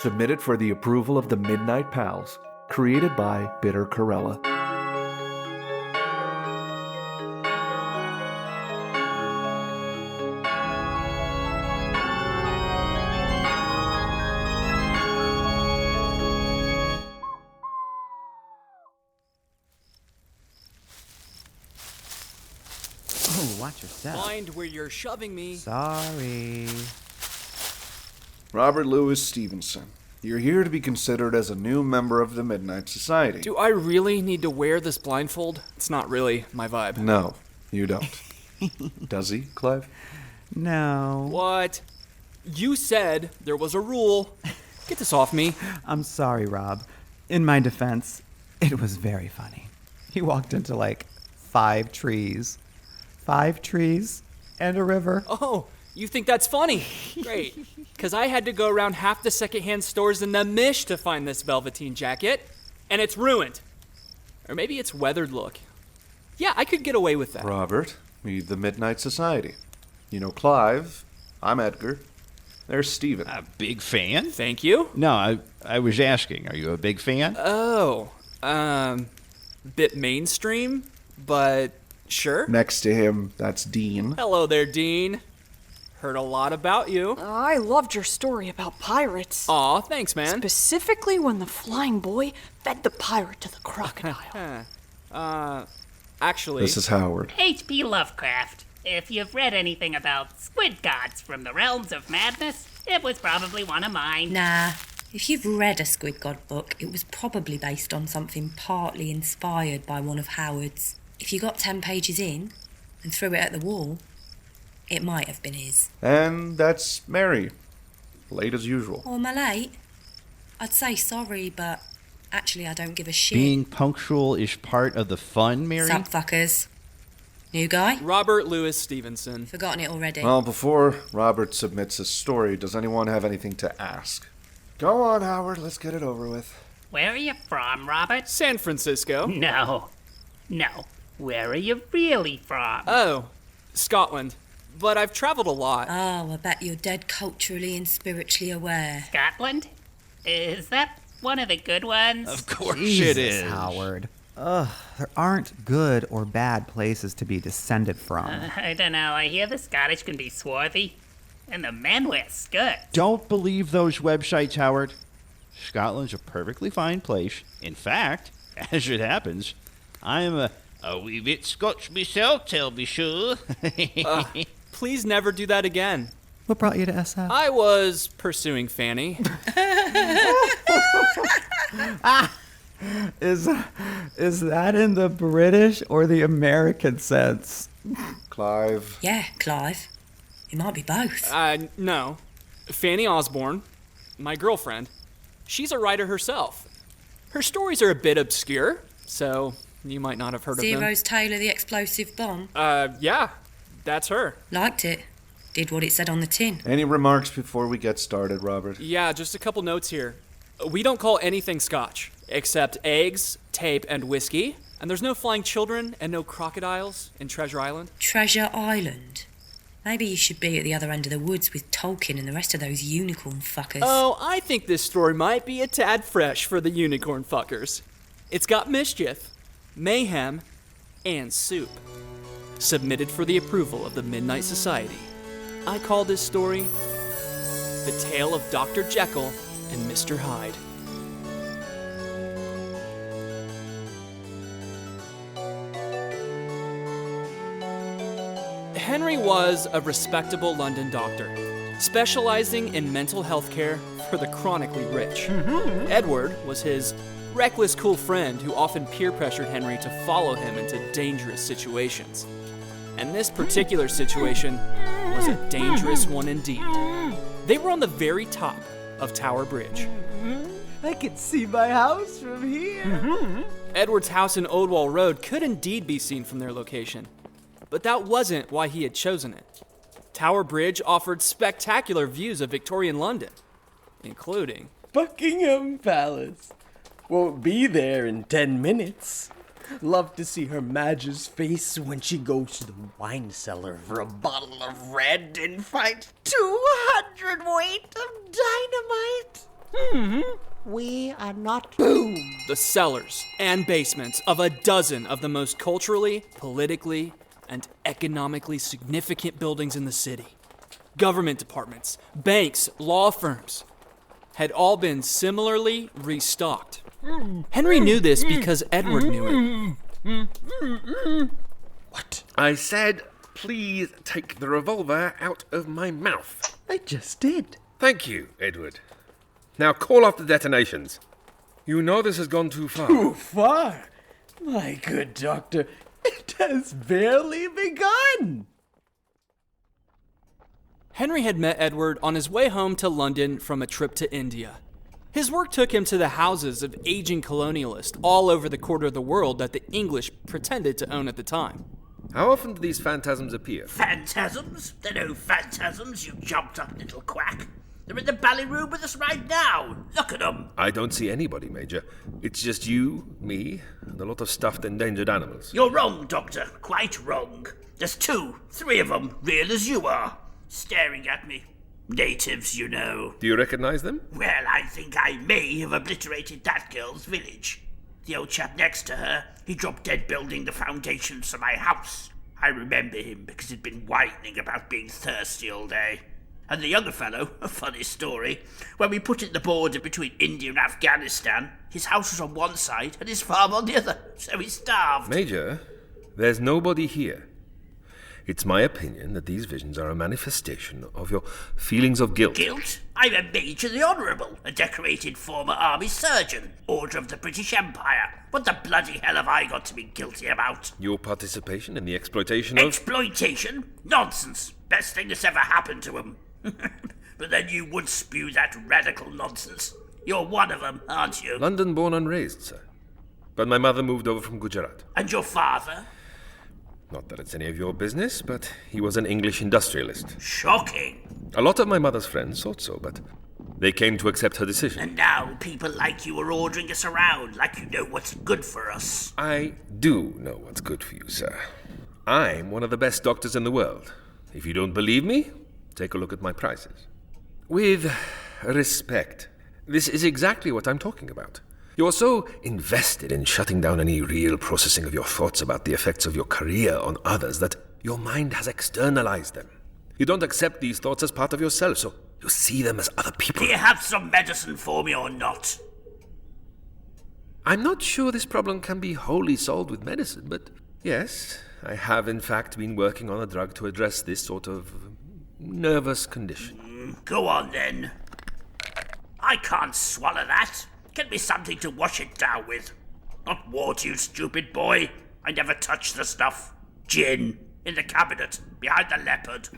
Submitted for the approval of the Midnight Pals. Created by Bitter Corella. Oh, watch yourself. Mind where you're shoving me. Sorry. Robert Louis Stevenson. You're here to be considered as a new member of the Midnight Society. Do I really need to wear this blindfold? It's not really my vibe. No, you don't. Does he, Clive? No. What? You said there was a rule. Get this off me. I'm sorry, Rob. In my defense, it was very funny. He walked into like 5 trees. 5 trees and a river. Oh, you think that's funny? Great. Because I had to go around half the secondhand stores in the Mish to find this velveteen jacket, and it's ruined. Or maybe it's weathered look. Yeah, I could get away with that. Robert, we the Midnight Society. You know Clive. I'm Edgar. There's Steven. A big fan? Thank you. No, I was asking, are you a big fan? Oh, bit mainstream, but sure. Next to him, that's Dean. Hello there, Dean. Heard a lot about you. I loved your story about pirates. Aw, thanks, man. Specifically when the flying boy fed the pirate to the crocodile. Actually... This is Howard. H.P. Lovecraft. If you've read anything about squid gods from the realms of madness, it was probably one of mine. Nah, if you've read a Squid God book, it was probably based on something partly inspired by one of Howard's. If you got 10 pages in and threw it at the wall, it might have been his. And that's Mary. Late as usual. Oh, am I late? I'd say sorry, but actually I don't give a shit. Being punctual is part of the fun, Mary? Sup, fuckers. New guy? Robert Louis Stevenson. Forgotten it already. Well, before Robert submits his story, does anyone have anything to ask? Go on, Howard. Let's get it over with. Where are you from, Robert? San Francisco. No. Where are you really from? Oh, Scotland. But I've traveled a lot. Oh, I bet you're dead culturally and spiritually aware. Scotland? Is that one of the good ones? Of course Jesus, it is. Howard. Ugh, there aren't good or bad places to be descended from. I don't know. I hear the Scottish can be swarthy, and the men wear skirts. Don't believe those websites, Howard. Scotland's a perfectly fine place. In fact, as it happens, I'm a wee bit Scotch myself, tell me sure. Please never do that again. What brought you to SF? I was pursuing Fanny. Is that in the British or the American sense? Clive. Yeah, Clive. It might be both. No. Fanny Osborne, my girlfriend, she's a writer herself. Her stories are a bit obscure, so you might not have heard of them. Zero's Tale of the Explosive Bomb. Yeah, that's her. Liked it. Did what it said on the tin. Any remarks before we get started, Robert? Yeah, just a couple notes here. We don't call anything Scotch, except eggs, tape, and whiskey. And there's no flying children and no crocodiles in Treasure Island. Treasure Island. Maybe you should be at the other end of the woods with Tolkien and the rest of those unicorn fuckers. Oh, I think this story might be a tad fresh for the unicorn fuckers. It's got mischief, mayhem, and soup. Submitted for the approval of the Midnight Society. I call this story The Tale of Dr. Jekyll and Mr. Hyde. Henry was a respectable London doctor, specializing in mental health care for the chronically rich. Edward was his reckless cool friend who often peer pressured Henry to follow him into dangerous situations. And this particular situation was a dangerous one indeed. They were on the very top of Tower Bridge. I can see my house from here. Edward's house in Oldwall Road could indeed be seen from their location. But that wasn't why he had chosen it. Tower Bridge offered spectacular views of Victorian London, including Buckingham Palace. Won't be there in 10 minutes. Love to see Her Majesty's face when she goes to the wine cellar for a bottle of red and finds 200 weight of dynamite. We are not. Boom! The cellars and basements of a dozen of the most culturally, politically, and economically significant buildings in the city, government departments, banks, law firms, had all been similarly restocked. Henry knew this because Edward knew it. What? I said, please take the revolver out of my mouth. I just did. Thank you, Edward. Now call off the detonations. You know this has gone too far. Too far? My good doctor, it has barely begun. Henry had met Edward on his way home to London from a trip to India. His work took him to the houses of aging colonialists all over the quarter of the world that the English pretended to own at the time. How often do these phantasms appear? Phantasms? They're no phantasms, you jumped up little quack. They're in the bally room with us right now. Look at them. I don't see anybody, Major. It's just you, me, and a lot of stuffed endangered animals. You're wrong, Doctor. Quite wrong. There's 2, 3 of them, real as you are, staring at me. Natives, you know. Do you recognize them? Well, I think I may have obliterated that girl's village. The old chap next to her, he dropped dead building the foundations for my house. I remember him because he'd been whining about being thirsty all day. And the younger fellow, a funny story, when we put in the border between India and Afghanistan, his house was on one side and his farm on the other, so he starved. Major, there's nobody here. It's my opinion that these visions are a manifestation of your feelings of guilt. Guilt? I'm a Major the Honourable, a decorated former army surgeon, Order of the British Empire. What the bloody hell have I got to be guilty about? Your participation in the exploitation of... Exploitation? Nonsense. Best thing that's ever happened to him. But then you would spew that radical nonsense. You're one of them, aren't you? London born and raised, sir. But my mother moved over from Gujarat. And your father? Not that it's any of your business, but he was an English industrialist. Shocking. A lot of my mother's friends thought so, but they came to accept her decision. And now people like you are ordering us around like you know what's good for us. I do know what's good for you, sir. I'm one of the best doctors in the world. If you don't believe me, take a look at my prices. With respect, this is exactly what I'm talking about. You're so invested in shutting down any real processing of your thoughts about the effects of your career on others that your mind has externalized them. You don't accept these thoughts as part of yourself, so you see them as other people. Do you have some medicine for me or not? I'm not sure this problem can be wholly solved with medicine, but yes, I have in fact been working on a drug to address this sort of nervous condition. Go on then. I can't swallow that. Get me something to wash it down with. Not water, you stupid boy. I never touch the stuff. Gin. In the cabinet, behind the leopard.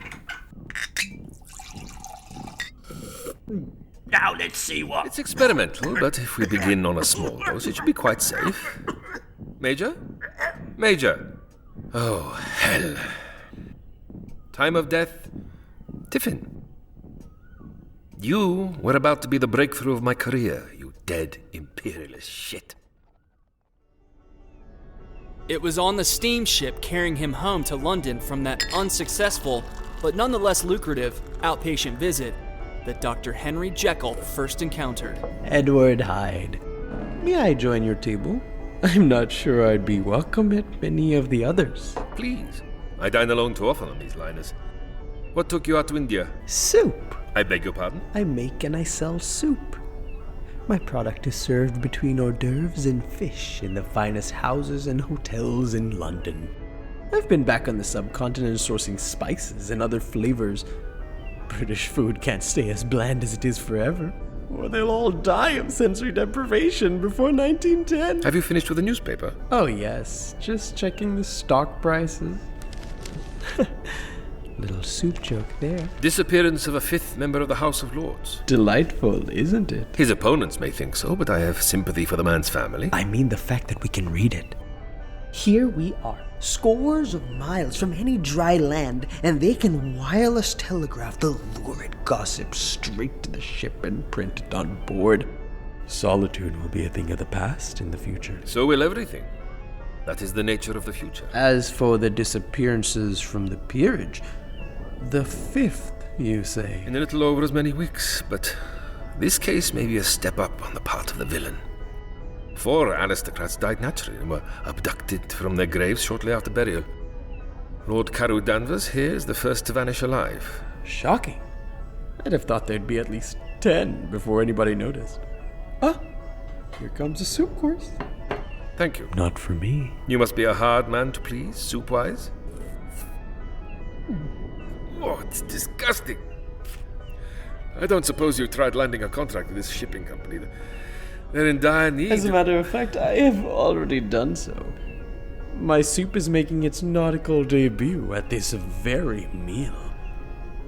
Now let's see what... It's experimental, but if we begin on a small dose, it should be quite safe. Major? Major! Oh, hell. Time of death? Tiffin. You were about to be the breakthrough of my career, you dead imperialist shit. It was on the steamship carrying him home to London from that unsuccessful, but nonetheless lucrative, outpatient visit that Dr. Henry Jekyll first encountered. Edward Hyde. May I join your table? I'm not sure I'd be welcome at many of the others. Please. I dine alone too often on these liners. What took you out to India? Soup. I beg your pardon? I make and I sell soup. My product is served between hors d'oeuvres and fish in the finest houses and hotels in London. I've been back on the subcontinent sourcing spices and other flavors. British food can't stay as bland as it is forever, or they'll all die of sensory deprivation before 1910. Have you finished with the newspaper? Oh yes, just checking the stock prices. Little soup joke there. Disappearance of a 5th member of the House of Lords. Delightful, isn't it? His opponents may think so, but I have sympathy for the man's family. I mean the fact that we can read it. Here we are, scores of miles from any dry land, and they can wireless telegraph the lurid gossip straight to the ship and print it on board. Solitude will be a thing of the past in the future. So will everything. That is the nature of the future. As for the disappearances from the peerage, the 5th, you say? In a little over as many weeks, but This case may be a step up on the part of the villain. 4 aristocrats died naturally and were abducted from their graves shortly after burial. Lord Carew Danvers here is the first to vanish alive. Shocking. I'd have thought there'd be at least 10 before anybody noticed. Ah, here comes the soup course. Thank you. Not for me. You must be a hard man to please, soup-wise. Oh, it's disgusting. I don't suppose you tried landing a contract with this shipping company. They're in dire need. As a matter of fact, I have already done so. My soup is making its nautical debut at this very meal.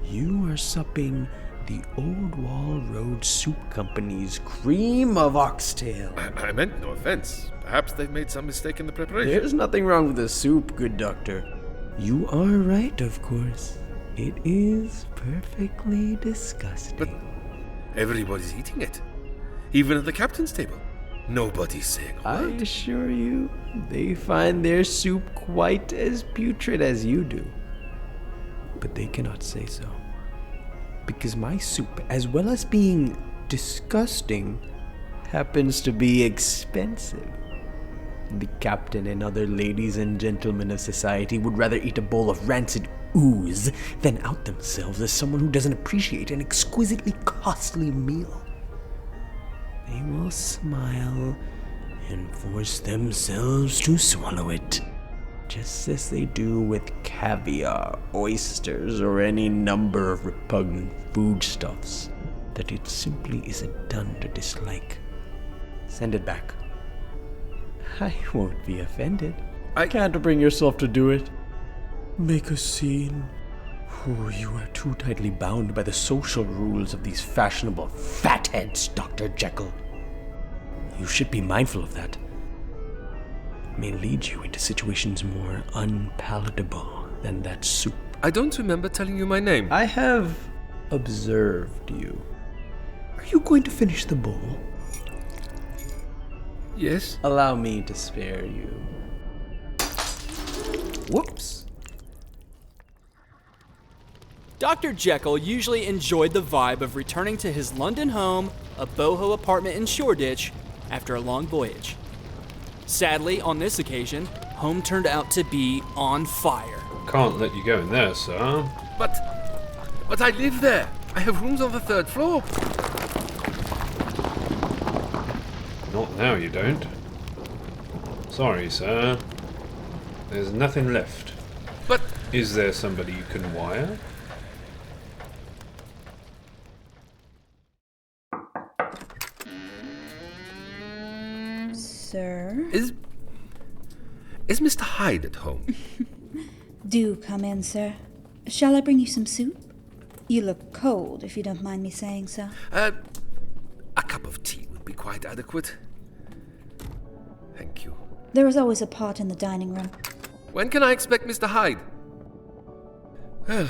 You are supping the Old Wall Road Soup Company's cream of oxtail. I meant no offense. Perhaps they've made some mistake in the preparation. There's nothing wrong with the soup, good doctor. You are right, of course. It is perfectly disgusting. But everybody's eating it. Even at the captain's table. Nobody's saying a I word. assure you, they find their soup quite as putrid as you do. But they cannot say so. Because my soup, as well as being disgusting, happens to be expensive. The captain and other ladies and gentlemen of society would rather eat a bowl of rancid ooze than out themselves as someone who doesn't appreciate an exquisitely costly meal. They will smile and force themselves to swallow it, just as they do with caviar, oysters, or any number of repugnant foodstuffs that it simply isn't done to dislike. Send it back. I won't be offended. I can't bring yourself to do it. Make a scene. Oh, you are too tightly bound by the social rules of these fashionable fatheads, Dr. Jekyll. You should be mindful of that. It may lead you into situations more unpalatable than that soup. I don't remember telling you my name. I have observed you. Are you going to finish the bowl? Yes? Allow me to spare you. Whoops. Dr. Jekyll usually enjoyed the vibe of returning to his London home, a boho apartment in Shoreditch, after a long voyage. Sadly, on this occasion, home turned out to be on fire. Can't let you go in there, sir. But I live there. I have rooms on the 3rd floor. Not now, you don't. Sorry, sir. There's nothing left. But... Is there somebody you can wire? Sir? Is Mr. Hyde at home? Do come in, sir. Shall I bring you some soup? You look cold, if you don't mind me saying so. A cup of tea would be quite adequate. Thank you. There is always a pot in the dining room. When can I expect Mr. Hyde? Well...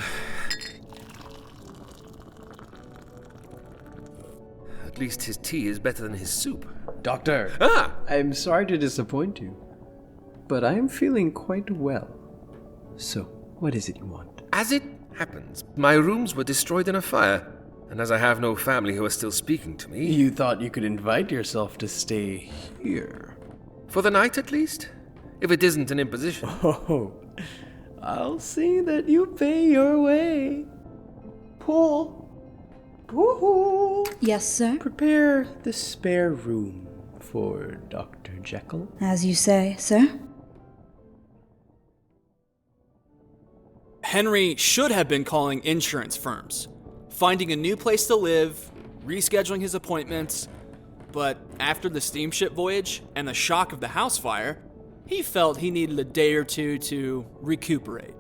At least his tea is better than his soup. Doctor! Ah! I'm sorry to disappoint you, but I'm feeling quite well. So, what is it you want? As it happens, my rooms were destroyed in a fire, and as I have no family who are still speaking to me... You thought you could invite yourself to stay here? For the night, at least? If it isn't an imposition. Oh, I'll see that you pay your way. Paul! Paul! Yes, sir? Prepare the spare room for Dr. Jekyll. As you say, sir. Henry should have been calling insurance firms, finding a new place to live, rescheduling his appointments, but after the steamship voyage and the shock of the house fire, he felt he needed a day or two to recuperate.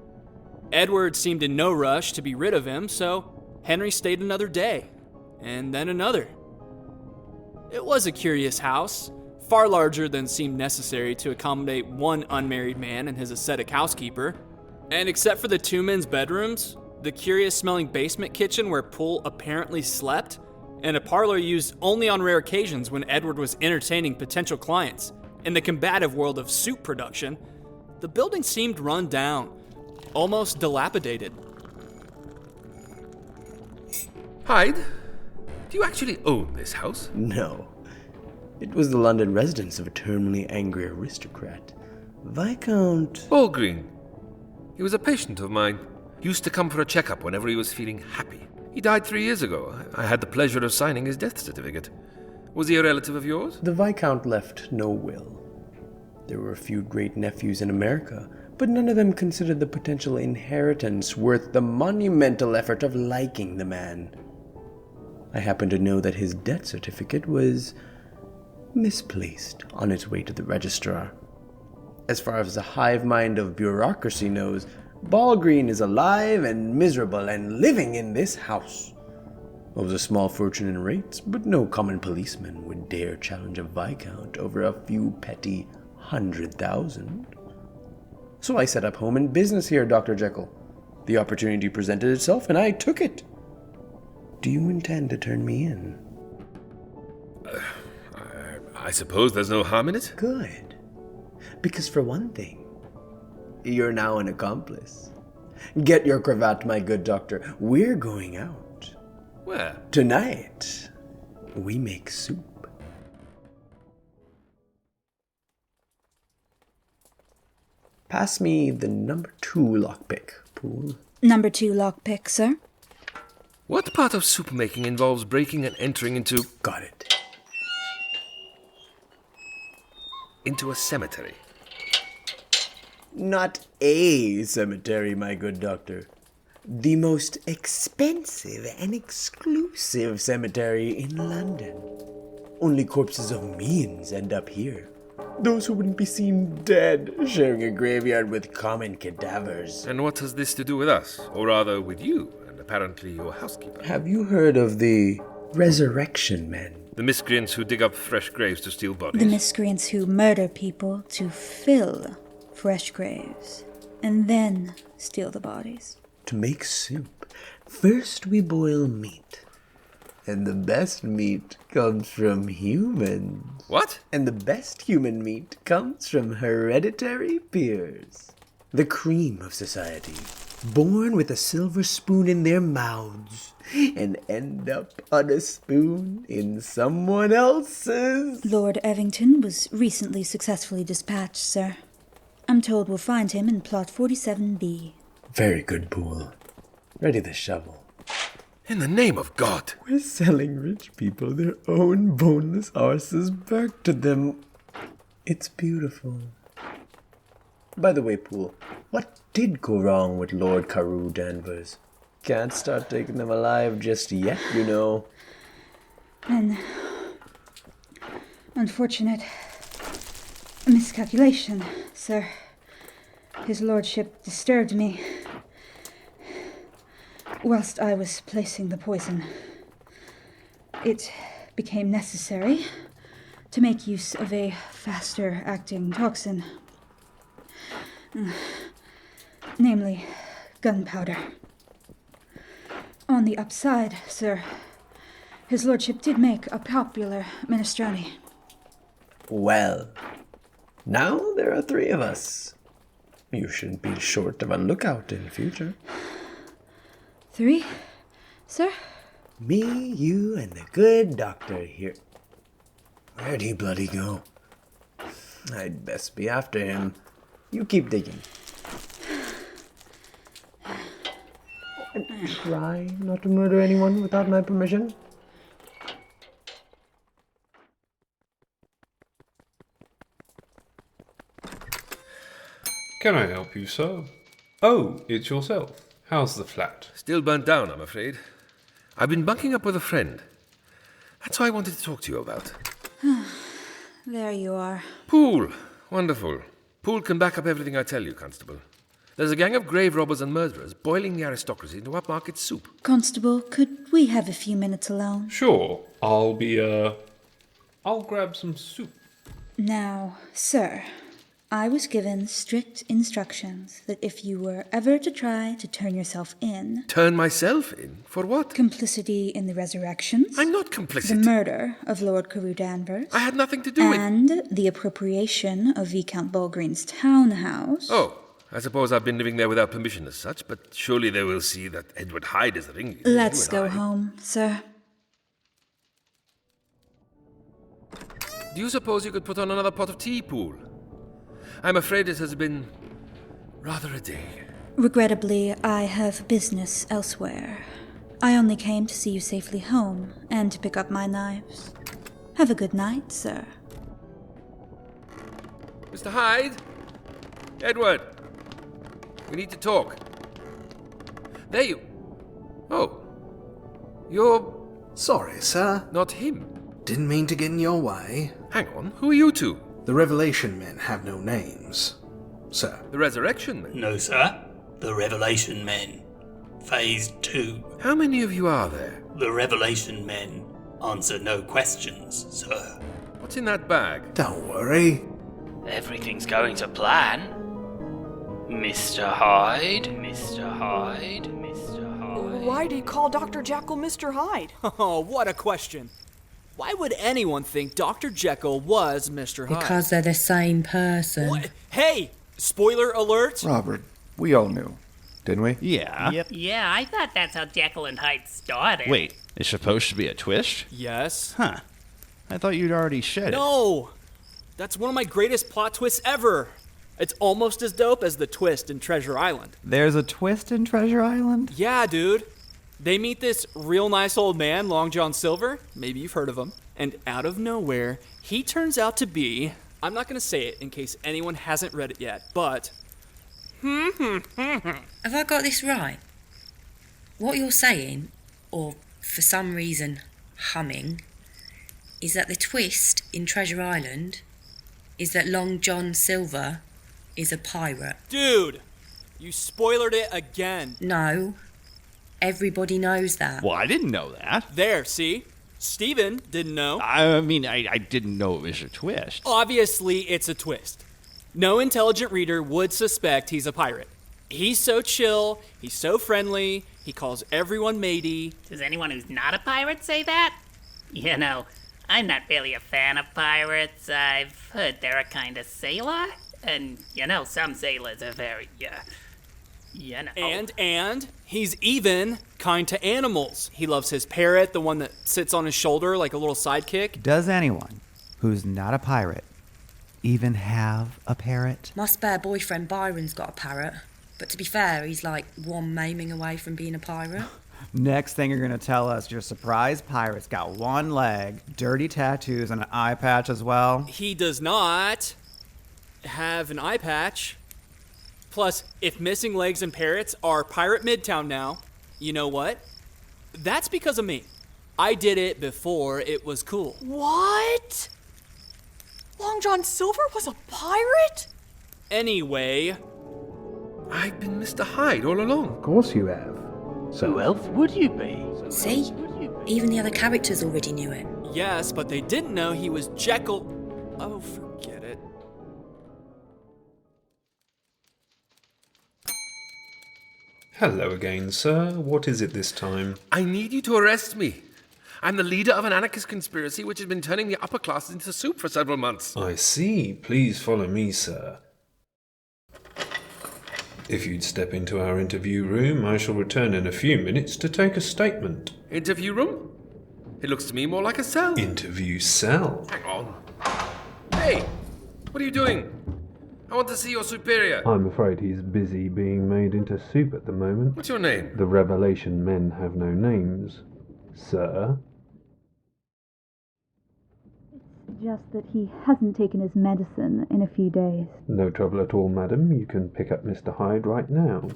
Edward seemed in no rush to be rid of him, so Henry stayed another day, and then another. It was a curious house, far larger than seemed necessary to accommodate one unmarried man and his ascetic housekeeper. And except for the 2 men's bedrooms, the curious-smelling basement kitchen where Poole apparently slept, and a parlor used only on rare occasions when Edward was entertaining potential clients, in the combative world of soup production, the building seemed run down, almost dilapidated. Hyde? Do you actually own this house? No. It was the London residence of a terminally angry aristocrat. Viscount... Ballgreen. He was a patient of mine. Used to come for a checkup whenever he was feeling happy. He died 3 years ago. I had the pleasure of signing his death certificate. Was he a relative of yours? The Viscount left no will. There were a few great nephews in America, but none of them considered the potential inheritance worth the monumental effort of liking the man. I happen to know that his death certificate was misplaced on its way to the registrar. As far as the hive mind of bureaucracy knows, Ballgreen is alive and miserable and living in this house. Owes a small fortune in rates, but no common policeman would dare challenge a viscount over a few petty 100,000. So I set up home and business here, Dr. Jekyll. The opportunity presented itself, and I took it. Do you intend to turn me in? I suppose there's no harm in it. Good. Because for one thing, you're now an accomplice. Get your cravat, my good doctor. We're going out. Where? Tonight, we make soup. Pass me the number 2 lockpick, Poole. Number 2 lockpick, sir. What part of soup making involves breaking and entering into... Got it. Into a cemetery? Not a cemetery, my good doctor. The most expensive and exclusive cemetery in London. Only corpses of means end up here. Those who wouldn't be seen dead, sharing a graveyard with common cadavers. And what has this to do with us? Or rather, with you, and apparently your housekeeper? Have you heard of the resurrection men? The miscreants who dig up fresh graves to steal bodies? The miscreants who murder people to fill fresh graves, and then steal the bodies. To make soup, first we boil meat. And the best meat comes from humans. What? And the best human meat comes from hereditary peers. The cream of society, born with a silver spoon in their mouths, and end up on a spoon in someone else's. Lord Evington was recently successfully dispatched, sir. I'm told we'll find him in plot 47B. Very good, Poole. Ready the shovel. In the name of God! We're selling rich people their own boneless arses back to them. It's beautiful. By the way, Poole, what did go wrong with Lord Carew Danvers? Can't start taking them alive just yet, you know. An unfortunate miscalculation, sir. His lordship disturbed me whilst I was placing the poison. It became necessary to make use of a faster-acting toxin, namely gunpowder. On the upside, sir, his lordship did make a popular minestrone. Well, now there are 3 of us. You shouldn't be short of a lookout in future. 3, sir? Me, you, and the good doctor here. Where'd he bloody go? I'd best be after him. You keep digging. Try not to murder anyone without my permission. Can I help you, sir? Oh, it's yourself. How's the flat? Still burnt down, I'm afraid. I've been bunking up with a friend. That's what I wanted to talk to you about. There you are. Poole. Wonderful. Poole can back up everything I tell you, Constable. There's a gang of grave robbers and murderers boiling the aristocracy into upmarket soup. Constable, could we have a few minutes alone? Sure. I'll grab some soup. Now, sir, I was given strict instructions that if you were ever to try to turn yourself in... Turn myself in? For what? Complicity in the resurrections. I'm not complicit. The murder of Lord Carew Danvers. I had nothing to do with... And the appropriation of Viscount Ballgreen's townhouse. Oh, I suppose I've been living there without permission as such, but surely they will see that Edward Hyde is the ringleader. Let's go home, sir. Do you suppose you could put on another pot of tea, Poole? I'm afraid it has been rather a day. Regrettably, I have business elsewhere. I only came to see you safely home and to pick up my knives. Have a good night, sir. Mr. Hyde? Edward? We need to talk. There you... Oh. You're... Sorry, sir. Not him. Didn't mean to get in your way. Hang on, who are you two? The Revelation Men have no names, sir. The Resurrection Men? No, sir. The Revelation Men. Phase 2. How many of you are there? The Revelation Men answer no questions, sir. What's in that bag? Don't worry. Everything's going to plan. Mr. Hyde, Mr. Hyde, Mr. Hyde. Why'd he call Dr. Jekyll Mr. Hyde? Oh, what a question. Why would anyone think Dr. Jekyll was Mr. Hyde? Because they're the same person. What? Hey! Spoiler alert! Robert, we all knew, didn't we? Yeah. Yep. Yeah, I thought that's how Jekyll and Hyde started. Wait, it's supposed to be a twist? Yes. Huh. I thought you'd already shed it. No! That's one of my greatest plot twists ever. It's almost as dope as the twist in Treasure Island. There's a twist in Treasure Island? Yeah, dude. They meet this real nice old man, Long John Silver. Maybe you've heard of him. And out of nowhere, he turns out to be... I'm not going to say it in case anyone hasn't read it yet, but... Have I got this right? What you're saying, or for some reason humming, is that the twist in Treasure Island is that Long John Silver is a pirate. Dude, you spoilered it again. No, everybody knows that. Well, I didn't know that. There, see? Steven didn't know. I mean, I didn't know it was a twist. Obviously, it's a twist. No intelligent reader would suspect he's a pirate. He's so chill, he's so friendly, he calls everyone matey. Does anyone who's not a pirate say that? You know, I'm not really a fan of pirates. I've heard they're a kind of sailor. And, you know, some sailors are very, you know. And he's even kind to animals. He loves his parrot, the one that sits on his shoulder like a little sidekick. Does anyone who's not a pirate even have a parrot? My spare boyfriend Byron's got a parrot. But to be fair, he's like one maiming away from being a pirate. Next thing you're going to tell us your surprise pirate's got one leg, dirty tattoos, and an eye patch as well? He does not have an eye patch. Plus, if missing legs and parrots are Pirate Midtown now, you know what? That's because of me. I did it before it was cool. What? Long John Silver was a pirate? Anyway... I've been Mr. Hyde all along. Of course you have. So who else would you be? See? Even the other characters already knew it. Yes, but they didn't know he was Jekyll... Oh, forget it. Hello again, sir. What is it this time? I need you to arrest me. I'm the leader of an anarchist conspiracy which has been turning the upper classes into soup for several months. I see. Please follow me, sir. If you'd step into our interview room, I shall return in a few minutes to take a statement. Interview room? It looks to me more like a cell. Interview cell? Hang on. Hey! What are you doing? I want to see your superior. I'm afraid he's busy being made into soup at the moment. What's your name? The Revelation Men have no names, sir. Just that he hasn't taken his medicine in a few days. No trouble at all, madam. You can pick up Mr. Hyde right now.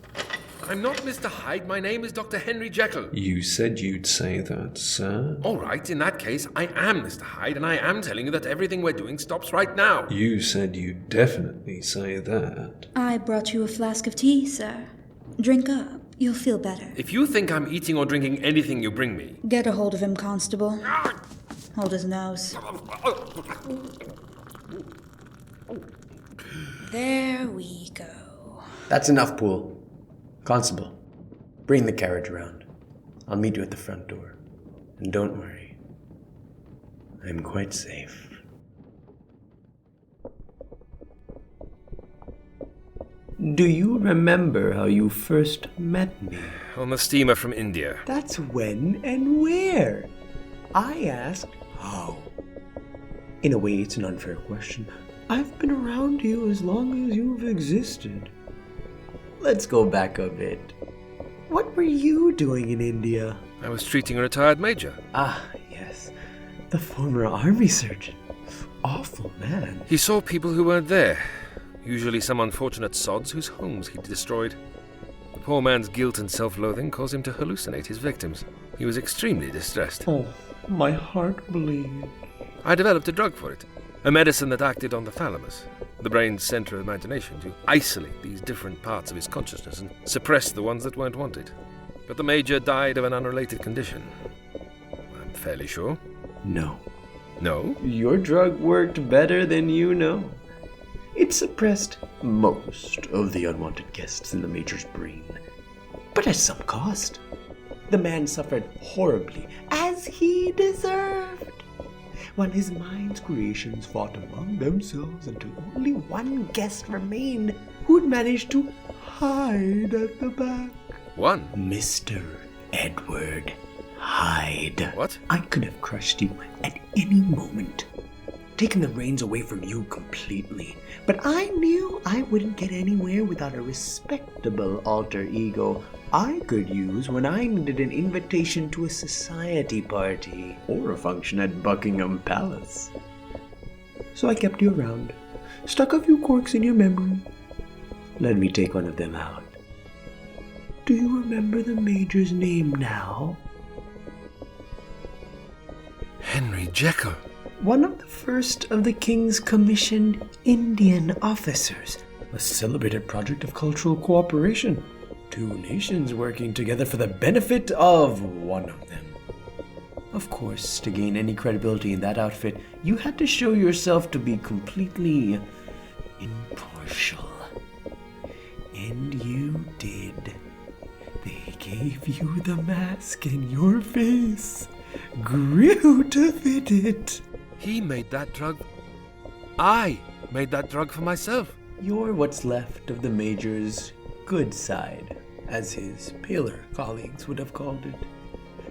I'm not Mr. Hyde. My name is Dr. Henry Jekyll. You said you'd say that, sir. All right, in that case, I am Mr. Hyde, and I am telling you that everything we're doing stops right now. You said you'd definitely say that. I brought you a flask of tea, sir. Drink up. You'll feel better. If you think I'm eating or drinking anything you bring me... Get a hold of him, Constable. Hold his nose. There we go. That's enough, Poole. Constable, bring the carriage around. I'll meet you at the front door. And don't worry, I'm quite safe. Do you remember how you first met me? On the steamer from India. That's when and where. I asked how. In a way, it's an unfair question. I've been around you as long as you've existed. Let's go back a bit. What were you doing in India? I was treating a retired major. Ah, yes. The former army surgeon. Awful man. He saw people who weren't there. Usually some unfortunate sods whose homes he'd destroyed. The poor man's guilt and self-loathing caused him to hallucinate his victims. He was extremely distressed. Oh, my heart bleeds. I developed a drug for it. A medicine that acted on the thalamus, the brain's center of imagination, to isolate these different parts of his consciousness and suppress the ones that weren't wanted. But the major died of an unrelated condition. I'm fairly sure. No. No? Your drug worked better than you know. It suppressed most of the unwanted guests in the major's brain. But at some cost. The man suffered horribly, as he deserved, while his mind's creations fought among themselves until only one guest remained who'd managed to hide at the back. One? Mr. Edward Hyde. What? I could have crushed you at any moment, taken the reins away from you completely. But I knew I wouldn't get anywhere without a respectable alter ego I could use when I needed an invitation to a society party or a function at Buckingham Palace. So I kept you around, stuck a few corks in your memory. Let me take one of them out. Do you remember the Major's name now? Henry Jekyll. One of the first of the King's commissioned Indian officers. A celebrated project of cultural cooperation. Two nations working together for the benefit of one of them. Of course, to gain any credibility in that outfit, you had to show yourself to be completely impartial. And you did. They gave you the mask and your face grew to fit it. He made that drug. I made that drug for myself. You're what's left of the Major's good side, as his paler colleagues would have called it.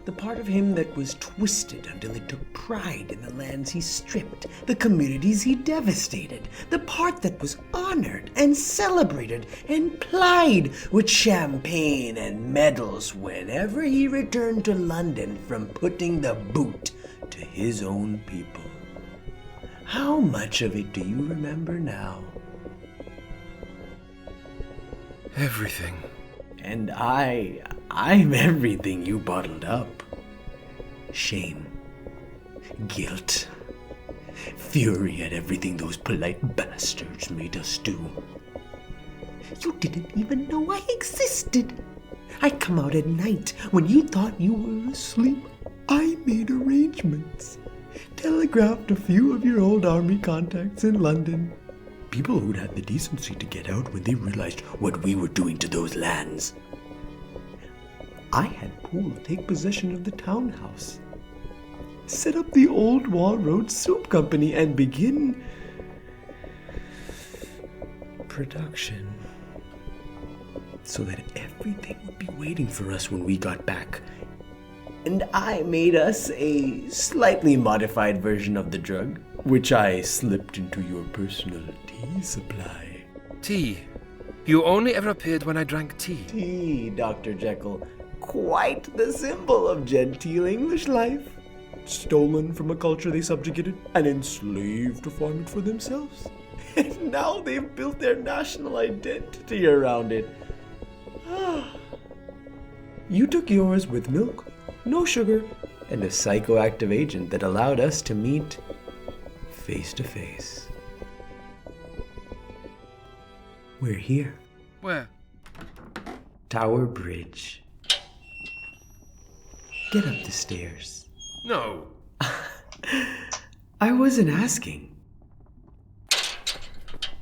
The part of him that was twisted until it took pride in the lands he stripped, the communities he devastated. The part that was honored and celebrated and plied with champagne and medals whenever he returned to London from putting the boot to his own people. How much of it do you remember now? Everything. And I'm everything you bottled up. Shame, guilt, fury at everything those polite bastards made us do. You didn't even know I existed. I'd come out at night when you thought you were asleep. I made arrangements, telegraphed a few of your old army contacts in London. People who'd had the decency to get out when they realized what we were doing to those lands. I had Poole take possession of the townhouse, set up the Old Wall Road Soup Company, and begin production, so that everything would be waiting for us when we got back. And I made us a slightly modified version of the drug, which I slipped into your personal tea supply. Tea? You only ever appeared when I drank tea. Tea, Dr. Jekyll. Quite the symbol of genteel English life. Stolen from a culture they subjugated and enslaved to farm it for themselves. And now they've built their national identity around it. You took yours with milk, no sugar, and a psychoactive agent that allowed us to meet face to face. We're here. Where? Tower Bridge. Get up the stairs. No. I wasn't asking.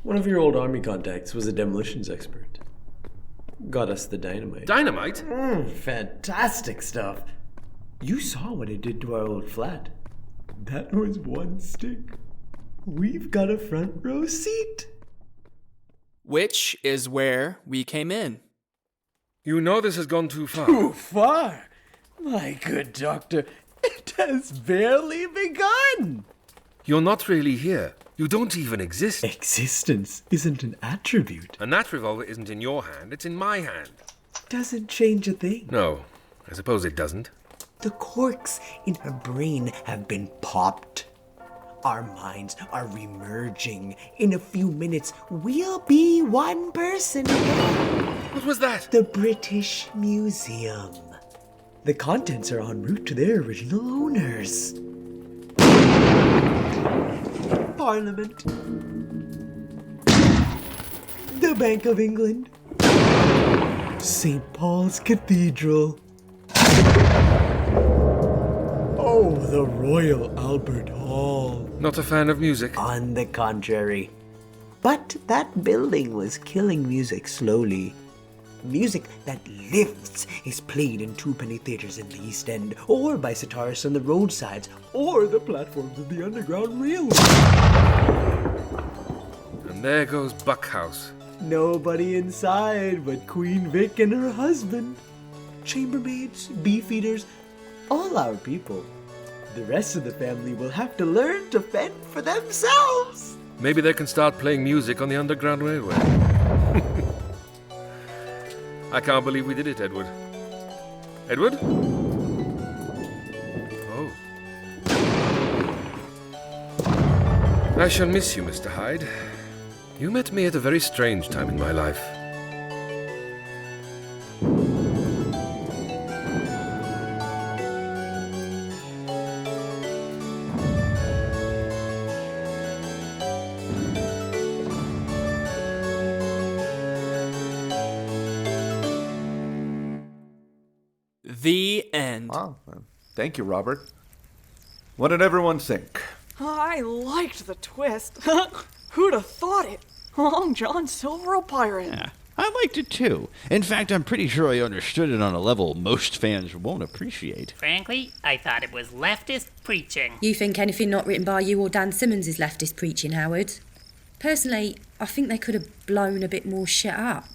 One of your old army contacts was a demolitions expert. Got us the dynamite. Dynamite? Fantastic stuff. You saw what it did to our old flat. That was one stick. We've got a front row seat. Which is where we came in. You know this has gone too far. Too far? My good doctor, it has barely begun. You're not really here. You don't even exist. Existence isn't an attribute. And that revolver isn't in your hand, it's in my hand. Doesn't change a thing. No, I suppose it doesn't. The corks in her brain have been popped. Our minds are remerging. In a few minutes, we'll be one person again. What was that? The British Museum. The contents are en route to their original owners. Parliament. The Bank of England. St. Paul's Cathedral. Oh, the Royal Albert Hall. Not a fan of music? On the contrary. But that building was killing music slowly. Music that lives is played in twopenny theatres in the East End, or by satirists on the roadsides, or the platforms of the Underground Railway. And there goes Buckhouse. Nobody inside but Queen Vic and her husband. Chambermaids, beefeaters, all our people. The rest of the family will have to learn to fend for themselves. Maybe they can start playing music on the Underground Railway. I can't believe we did it, Edward. Edward? Oh. I shall miss you, Mr. Hyde. You met me at a very strange time in my life. The end. Wow. Thank you, Robert. What did everyone think? I liked the twist. Who'd have thought it? Long John Silver a pirate. Yeah, I liked it too. In fact, I'm pretty sure I understood it on a level most fans won't appreciate. Frankly, I thought it was leftist preaching. You think anything not written by you or Dan Simmons is leftist preaching, Howard? Personally, I think they could have blown a bit more shit up.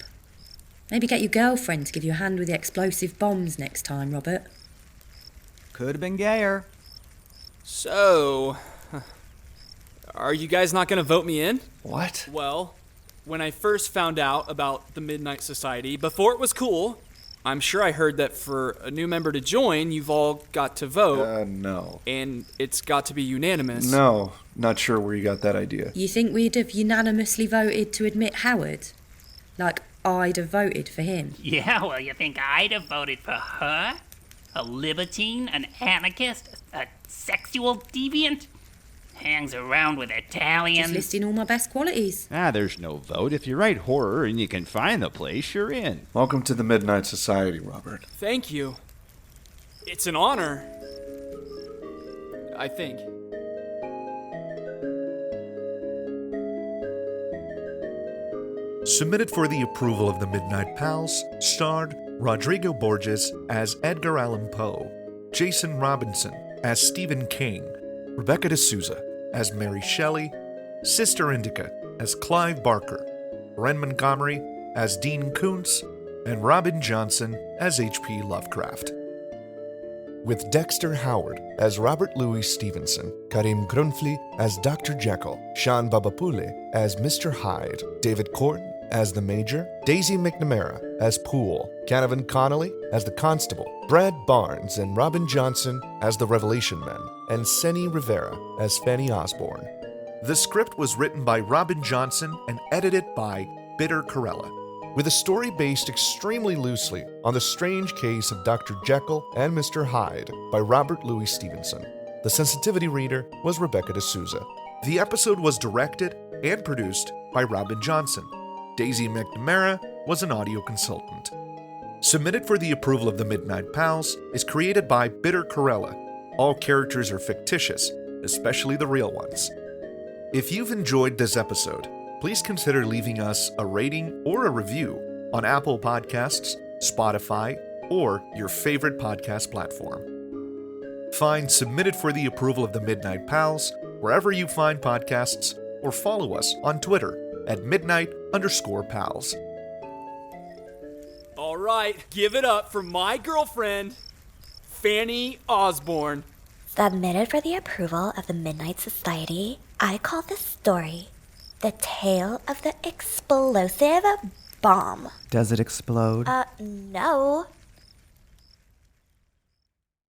Maybe get your girlfriend to give you a hand with the explosive bombs next time, Robert. Could have been gayer. So, are you guys not going to vote me in? What? Well, when I first found out about the Midnight Society, before it was cool, I'm sure I heard that for a new member to join, you've all got to vote. No. And it's got to be unanimous. No, not sure where you got that idea. You think we'd have unanimously voted to admit Howard? Like, I'd have voted for him. Yeah, well, you think I'd have voted for her? A libertine, an anarchist, a sexual deviant? Hangs around with Italians. Just listing all my best qualities. There's no vote. If you write horror and you can find the place, you're in. Welcome to the Midnight Society, Robert. Thank you. It's an honor. I think. Submitted for the approval of the Midnight Pals, starred Rodrigo Borges as Edgar Allan Poe, Jason Robinson as Stephen King, Rebecca D'Souza as Mary Shelley, Sister Indica as Clive Barker, Ren Montgomery as Dean Koontz, and Robin Johnson as H.P. Lovecraft. With Dexter Howard as Robert Louis Stevenson, Karim Grunfli as Dr. Jekyll, Sean Babapule as Mr. Hyde, David Corton as the Major, Daisy McNamara as Poole, Canavan Connolly as the Constable, Brad Barnes and Robin Johnson as the Revelation Men, and Senny Rivera as Fanny Osborne. The script was written by Robin Johnson and edited by Bitter Corella, with a story based extremely loosely on the strange case of Dr. Jekyll and Mr. Hyde by Robert Louis Stevenson. The sensitivity reader was Rebecca D'Souza. The episode was directed and produced by Robin Johnson. Daisy McNamara was an audio consultant. Submitted for the approval of the Midnight Pals is created by Bitter Corella. All characters are fictitious, especially the real ones. If you've enjoyed this episode, please consider leaving us a rating or a review on Apple Podcasts, Spotify, or your favorite podcast platform. Find Submitted for the approval of the Midnight Pals wherever you find podcasts, or follow us on Twitter at midnight_pals. All right, give it up for my girlfriend, Fanny Osborne. Submitted for the approval of the Midnight Society, I call this story The Tale of the Explosive Bomb. Does it explode? No.